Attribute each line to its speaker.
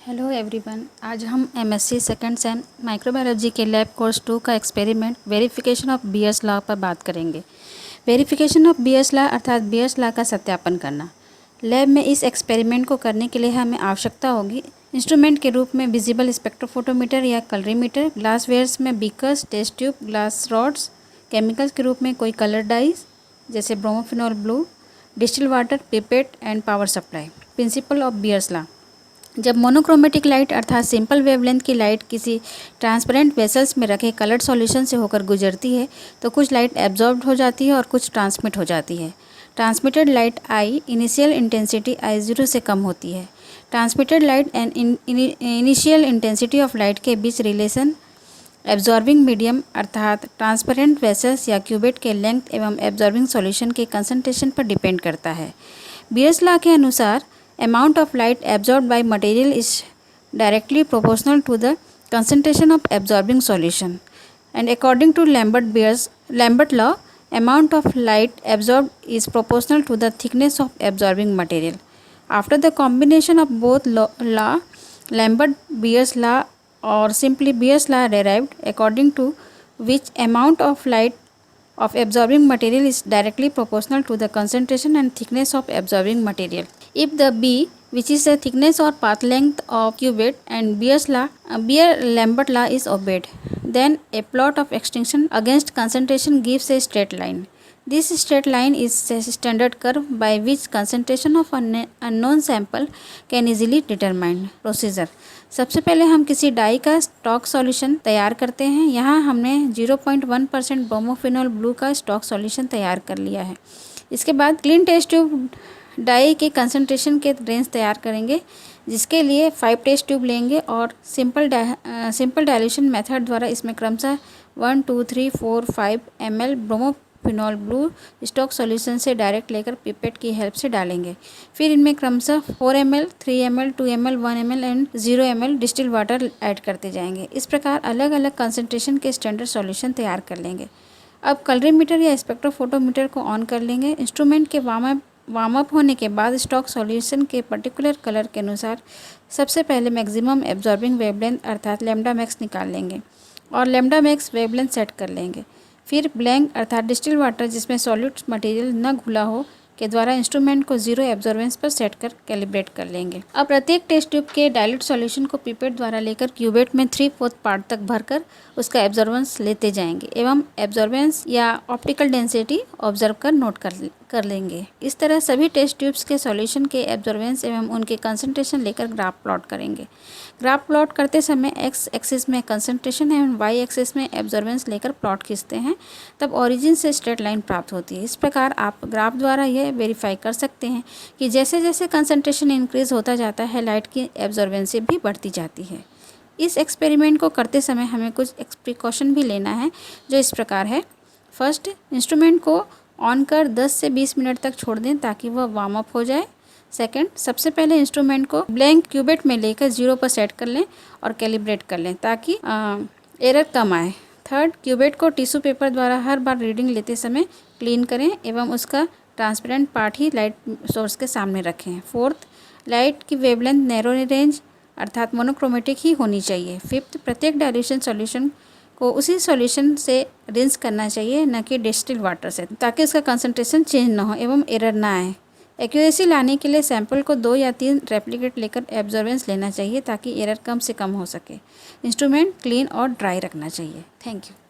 Speaker 1: Hello everyone, आज हम MSc second sem microbiology के लैब कोर्स 2 का experiment verification of Beer's law पर बात करेंगे। वेरिफिकेशन ऑफ बीयर्स लॉ अर्थात बीयर्स लॉ का सत्यापन करना। लैब में इस एक्सपेरिमेंट को करने के लिए हमें आवश्यकता होगी इंस्ट्रूमेंट के रूप में विजिबल स्पेक्ट्रोफोटोमीटर या कलरीमीटर, ग्लासवेयर्स में beakers, test tube, glass rods, chemicals के रूप में कोई कलर डाइज जैसे bromophenol blue, distil water, pipette and power supply. Principle of Beer's law. जब मोनोक्रोमेटिक लाइट अर्थात सिंपल वेवलेंथ की लाइट किसी ट्रांसपेरेंट वेसल्स में रखे कलर्ड सॉल्यूशन से होकर गुजरती है तो कुछ लाइट एब्जॉर्ब हो जाती है और कुछ ट्रांसमिट हो जाती है। Transmitted light I initial intensity I0 से कम होती है। Transmitted light and initial intensity of light के बीच रिलेशन एब्जॉर्बिंग मीडियम अर्थात ट्रांसपेरेंट वेसल्स या क्यूबेट के लेंथ एवं एब्जॉर्बिंग सॉल्यूशन के कंसंट्रेशन पर डिपेंड करता है। बीयर्स लॉ के अनुसार amount of light absorbed by material is directly proportional to the concentration of absorbing solution, and according to Lambert law, amount of light absorbed is proportional to the thickness of absorbing material. After the combination of both law, Lambert-Beer's law or simply Beer's law derived, according to which amount of light of absorbing material is directly proportional to the concentration and thickness of absorbing material. If the B, which is the thickness or path length of cubit, and Beer-Lambert law is obeyed, then a plot of extinction against concentration gives a straight line. This straight line is a standard curve by which concentration of an unknown sample can easily determined. Procedure. सबसे पहले हम किसी die का stock solution तैयार करते हैं। यहाँ हमने 0.1% ब्रोमोफिनॉल ब्लू का स्टॉक सॉल्यूशन तैयार कर लिया है। इसके बाद क्लीन टेस्ट ट्यूब डाई के कंसंट्रेशन के रेंज तैयार करेंगे, जिसके लिए 5 टेस्ट ट्यूब लेंगे और सिंपल डाइल्यूशन मेथड द्वारा इसमें क्रमशः 1, 2, 3, 4, 5 ml bromophenol blue stock solution से डायरेक्ट लेकर पिपेट की हेल्प से डालेंगे। फिर इनमें क्रमशः 4 ml, 3 ml, 2 ml, 1 ml and 0 ml distil water add करते जाएंगे। इस प्रकार अलग अलग कंसंट्रेशन के स्टैंडर्ड सॉल्यूशन तैयार कर लेंगे। अब कलरीमीटर या स्पेक्ट्रोफोटोमीटर को ऑन कर लेंगे। इंस्ट्रूमेंट के वार्म अप होने के बाद स्टॉक सॉल्यूशन के पर्टिकुलर कलर के अनुसार सबसे पहले मैक्सिमम एब्जॉर्बिंग वेवलेंथ अर्थात लैम्डा मैक्स निकाल लेंगे और लैम्डा मैक्स वेवलेंथ सेट कर लेंगे। फिर ब्लैंक अर्थात डिस्टिल वाटर जिसमें सॉल्यूट मटेरियल न घुला हो के द्वारा इंस्ट्रूमेंट को 0 एब्जॉर्बेंस पर सेट कर कैलिब्रेट कर लेंगे। अब प्रत्येक टेस्ट ट्यूब के डाइल्यूट सॉल्यूशन को पिपेट द्वारा लेकर क्यूबेट में 3/4 पार्ट तक भरकर उसका एब्जॉर्बेंस लेते जाएंगे एवं एब्जॉर्बेंस या ऑप्टिकल डेंसिटी ऑब्जर्व कर नोट कर लेंगे। इस तरह सभी टेस्ट ट्यूब्स के सॉल्यूशन के एब्जॉर्बेंस एवं उनके कंसंट्रेशन लेकर ग्राफ प्लॉट करेंगे। ग्राफ प्लॉट करते समय एक्स एक्सिस में कंसंट्रेशन एवं वाई एक्सिस में एब्जॉर्बेंस लेकर प्लॉट खींचते हैं, तब ओरिजिन से स्ट्रेट लाइन प्राप्त होती है। इस प्रकार आप ग्राफ द्वारा यह वेरीफाई कर सकते हैं कि जैसे जैसे कंसंट्रेशन इंक्रीज होता जाता है लाइट की एब्जॉर्बेंसी भी बढ़ती जाती है। इस एक्सपेरिमेंट को करते समय हमें कुछ प्रिकॉशन भी लेना है, जो इस प्रकार है। फर्स्ट, इंस्ट्रूमेंट को ऑन कर 10 से 20 मिनट तक छोड़ दें ताकि वह वार्म अप हो जाए। सेकंड, सबसे पहले इंस्ट्रूमेंट को ब्लैंक क्यूबेट में लेकर 0 पर सेट कर लें और कैलिब्रेट कर लें ताकि एरर कम आए। थर्ड, क्यूबेट को टिश्यू पेपर द्वारा हर बार रीडिंग लेते समय क्लीन करें एवं उसका ट्रांसपेरेंट पार्ट ही लाइट सोर्स के सामने रखें। फोर्थ, लाइट की वेवलेंथ नैरो रेंज अर्थात मोनोक्रोमेटिक ही होनी चाहिए। फिफ्थ, प्रत्येक डाइल्यूशन सॉल्यूशन को उसी सॉल्यूशन से रिंस करना चाहिए, न कि डिस्टिल वाटर से, ताकि उसका कंसंट्रेशन चेंज ना हो एवं एरर ना आए। एक्यूरेसी लाने के लिए सैंपल को 2 या 3 रेप्लिकेट लेकर एब्जॉर्बेंस लेना चाहिए ताकि एरर कम से कम हो सके। इंस्ट्रूमेंट क्लीन और ड्राई रखना चाहिए। Thank you.